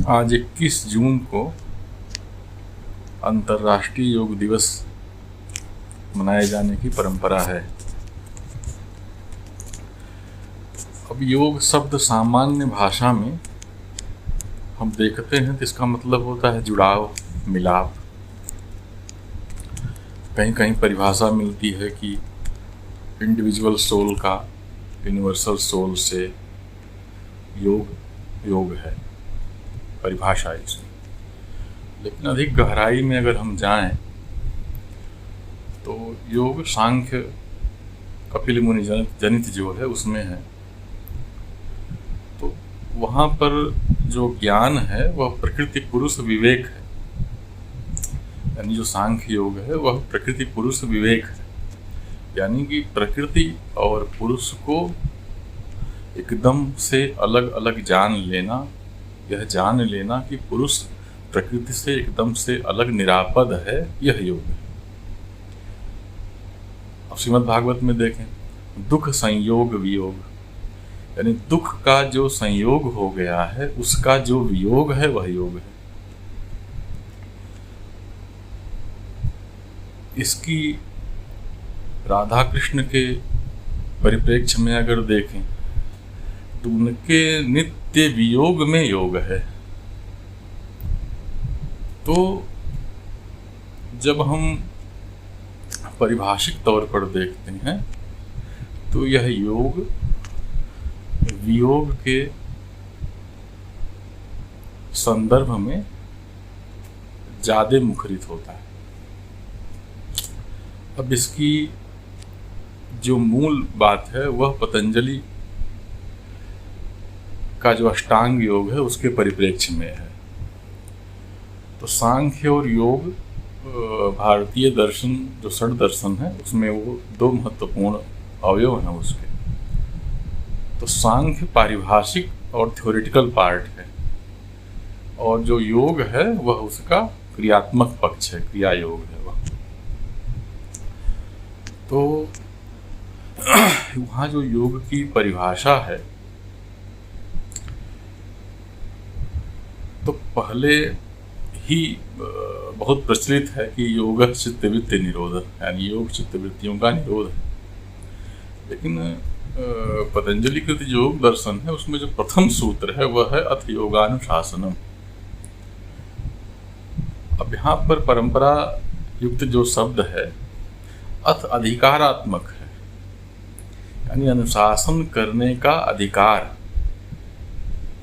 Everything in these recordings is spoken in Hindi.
आज 21 जून को अंतर्राष्ट्रीय योग दिवस मनाए जाने की परंपरा है। अब योग शब्द सामान्य भाषा में हम देखते हैं तो इसका मतलब होता है जुड़ाव, मिलाप। कहीं कहीं परिभाषा मिलती है कि इंडिविजुअल सोल का यूनिवर्सल सोल से योग है, परिभाषा इसमें। लेकिन अधिक गहराई में अगर हम जाएं तो योग सांख्य कपिल मुनि जनित जो है उसमें है। तो वहाँ पर जो ज्ञान है वह प्रकृति पुरुष विवेक है, यानी जो सांख्य योग है वह प्रकृति पुरुष विवेक है, यानी कि प्रकृति और पुरुष को एकदम से अलग अलग जान लेना, यह जान लेना कि पुरुष प्रकृति से एकदम से अलग निरापद है, यह योग है। अब श्रीमद् भागवत में देखें, दुख संयोग वियोग, यानी दुख का जो संयोग हो गया है उसका जो वियोग है वह योग है। इसकी राधा कृष्ण के परिप्रेक्ष्य में अगर देखें तो उनके नित्य वियोग में योग है। तो जब हम परिभाषिक तौर पर देखते हैं तो यह योग वियोग के संदर्भ में ज्यादा मुखरित होता है। अब इसकी जो मूल बात है वह पतंजलि का जो अष्टांग योग है उसके परिप्रेक्ष्य में है। तो सांख्य और योग भारतीय दर्शन जो षड दर्शन है उसमें वो दो महत्वपूर्ण अवयव हैं उसके। तो सांख्य पारिभाषिक और थ्योरेटिकल पार्ट है और जो योग है वह उसका क्रियात्मक पक्ष है, क्रिया योग है वह। तो वहाँ जो योग की परिभाषा है तो पहले ही बहुत प्रचलित है कि योग चित्तवृत्ति निरोध, यानी योग चित्तवृत्तियों का निरोध है। लेकिन पतंजलि कृत जो योग दर्शन है उसमें जो प्रथम सूत्र है वह है अथ योगानुशासनम। अब यहाँ पर परंपरा युक्त जो शब्द है अथ अधिकारात्मक है, यानी अनुशासन करने का अधिकार।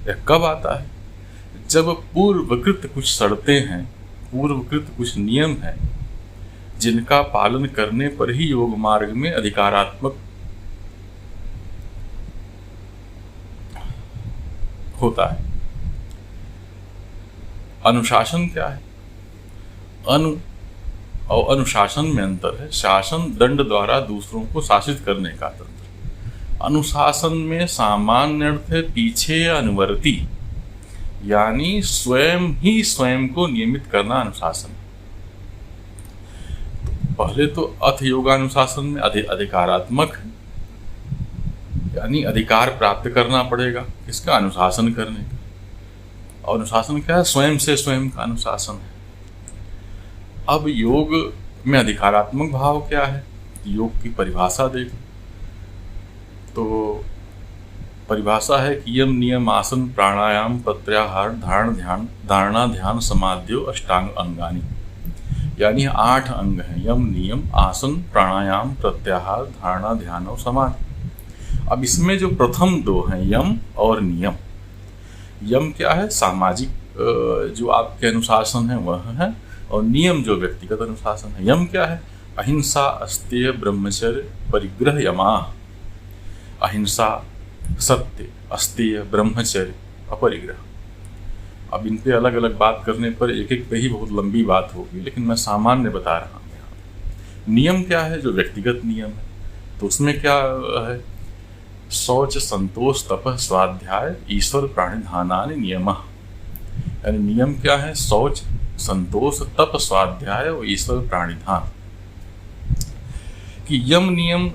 यह कब आता है? जब पूर्वकृत कुछ शर्तें हैं, पूर्वकृत कुछ नियम हैं जिनका पालन करने पर ही योग मार्ग में अधिकारात्मक होता है। अनुशासन क्या है? अनु और अनुशासन में अंतर है। शासन दंड द्वारा दूसरों को शासित करने का तंत्र। अनुशासन में सामान्य अर्थ है पीछे अनुवर्ती, यानी स्वयं ही स्वयं को नियमित करना अनुशासन। पहले तो अथ योगानुशासन में अधिकारात्मक है, यानी अधिकार प्राप्त करना पड़ेगा इसका अनुशासन करने का। और अनुशासन क्या है? स्वयं से स्वयं का अनुशासन है। अब योग में अधिकारात्मक भाव क्या है? योग की परिभाषा देख तो परिभाषा है कि यम नियम आसन प्राणायाम प्रत्याहार धारणा ध्यान समाध्यो अष्टांग अंगानी, यानी 8 अंग हैं। यम नियम आसन प्राणायाम प्रत्याहार धारणा ध्यान और समाधि। अब इसमें जो प्रथम 2 हैं यम और नियम। यम क्या है? सामाजिक जो आपके अनुशासन है वह है, और नियम जो व्यक्तिगत अनुशासन है। यम क्या है? अहिंसा अस्तेय ब्रह्मचर्य परिग्रह यमा। अहिंसा, सत्य, अस्तेय, ब्रह्मचर्य, अपरिग्रह। अब इन पे अलग अलग बात करने पर एक एक पे ही बहुत लंबी बात होगी, लेकिन मैं सामान्य बता रहा हूँ यहाँ। नियम क्या है? जो व्यक्तिगत नियम है। तो उसमें क्या है? शौच, संतोष, तप, स्वाध्याय, ईश्वर प्राणिधानानि नियमः। यानी नियम क्या है? शौच, संतोष, तप, स्वाध्याय और ईश्वर प्राणिधान। कि यम नियम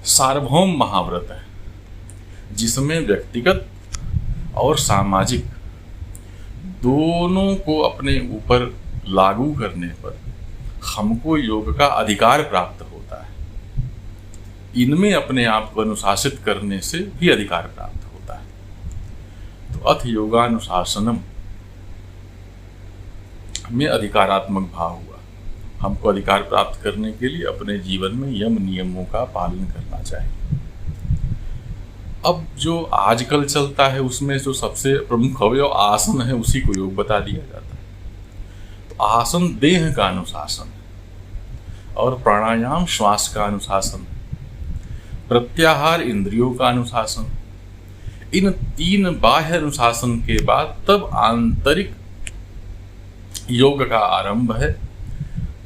सार्वभौम महाव्रत है जिसमें व्यक्तिगत और सामाजिक दोनों को अपने ऊपर लागू करने पर हमको योग का अधिकार प्राप्त होता है। इनमें अपने आप को अनुशासित करने से भी अधिकार प्राप्त होता है। तो अथ योगानुशासनम में अधिकारात्मक भाव हुआ। हमको अधिकार प्राप्त करने के लिए अपने जीवन में यम नियमों का पालन करना चाहिए। अब जो आजकल चलता है उसमें जो सबसे प्रमुख अवयव आसन है, उसी को योग बता दिया जाता है। तो आसन देह का अनुशासन है और प्राणायाम श्वास का अनुशासन, प्रत्याहार इंद्रियों का अनुशासन। इन तीन बाह्य अनुशासन के बाद तब आंतरिक योग का आरंभ है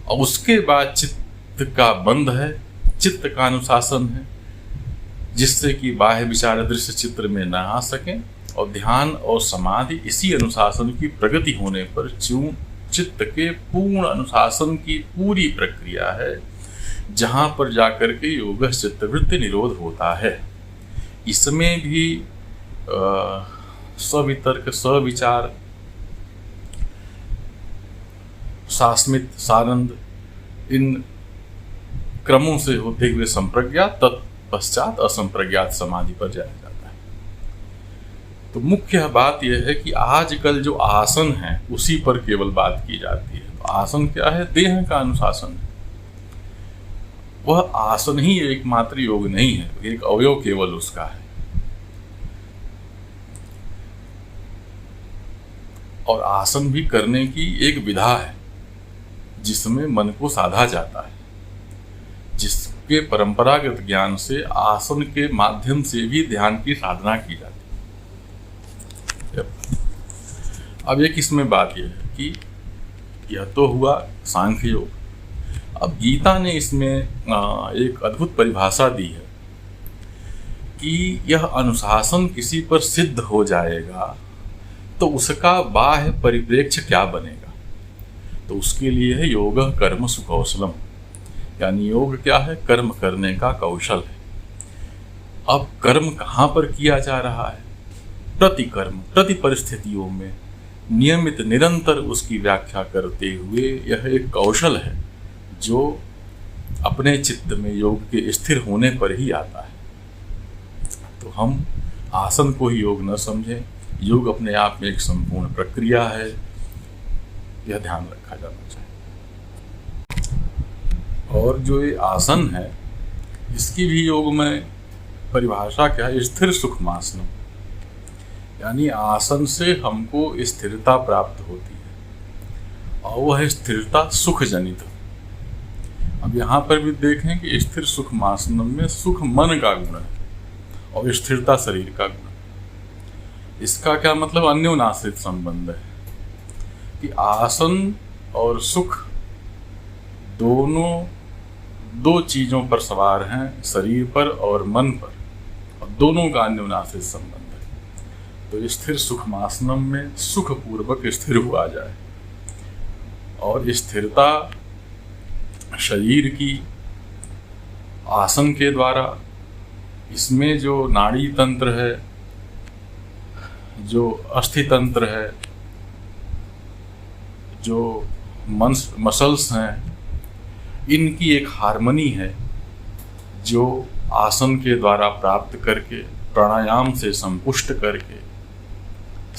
और उसके बाद चित्त का बंध है, चित्त का अनुशासन है, जिससे कि बाह्य विचार दृश्य चित्र में न आ सकें। और ध्यान और समाधि इसी अनुशासन की प्रगति होने पर चित्त के पूर्ण अनुशासन की पूरी प्रक्रिया है, जहां पर जाकर के योग चित्तवृत्ति निरोध होता है। इसमें भी सवितर्क, सविचार, सास्मित, सानंद, इन क्रमों से होते हुए संप्रज्ञात, तत्पश्चात असंप्रज्ञात समाधि पर जाया जाता है। तो मुख्य बात यह है कि आजकल जो आसन है उसी पर केवल बात की जाती है। तो आसन क्या है? देह का अनुशासन है। वह आसन ही एकमात्र योग नहीं है, एक अवयव केवल उसका है। और आसन भी करने की एक विधा है जिसमें मन को साधा जाता है, जिसके परंपरागत ज्ञान से आसन के माध्यम से भी ध्यान की साधना की जाती है। अब एक इसमें बात यह है कि यह तो हुआ सांख्य योग। अब गीता ने इसमें एक अद्भुत परिभाषा दी है कि यह अनुशासन किसी पर सिद्ध हो जाएगा तो उसका बाह्य परिप्रेक्ष्य क्या बनेगा। तो उसके लिए है योग कर्म सुकौशलम, यानी योग क्या है? कर्म करने का कौशल है। अब कर्म कहाँ पर किया जा रहा है? प्रतिकर्म, प्रति परिस्थितियों में नियमित निरंतर उसकी व्याख्या करते हुए यह एक कौशल है जो अपने चित्त में योग के स्थिर होने पर ही आता है। तो हम आसन को ही योग न समझें, योग अपने आप में एक संपूर्ण प्रक्रिया है, यह ध्यान रखा जाना चाहिए। और जो ये आसन है इसकी भी योग में परिभाषा क्या है? स्थिर सुखमासनम, यानी आसन से हमको स्थिरता प्राप्त होती है और वह स्थिरता सुख जनित है। अब यहाँ पर भी देखें कि स्थिर सुखमासनम में सुख मन का गुण है और स्थिरता शरीर का गुण है। इसका क्या मतलब? अन्योनाश्रित संबंध है कि आसन और सुख दोनों दो चीजों पर सवार हैं, शरीर पर और मन पर, और दोनों का अन्योनाश्रित संबंध है। तो स्थिर सुखमासनम में सुख पूर्वक स्थिर हुआ जाए और स्थिरता शरीर की आसन के द्वारा, इसमें जो नाड़ी तंत्र है, जो अस्थि तंत्र है, जो मसल्स हैं, इनकी एक हार्मनी है जो आसन के द्वारा प्राप्त करके, प्राणायाम से संपुष्ट करके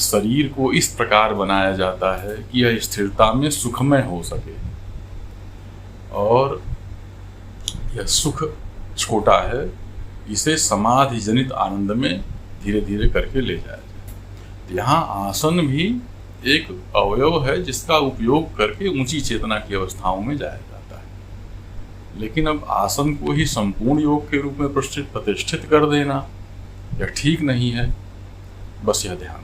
शरीर को इस प्रकार बनाया जाता है कि यह स्थिरता में सुखमय हो सके। और यह सुख छोटा है, इसे समाधि जनित आनंद में धीरे धीरे करके ले जाया जाए। यहाँ आसन भी एक अवयव है जिसका उपयोग करके ऊंची चेतना की अवस्थाओं में जाया जाता है। लेकिन अब आसन को ही संपूर्ण योग के रूप में प्रतिष्ठित कर देना यह ठीक नहीं है। बस यह ध्यान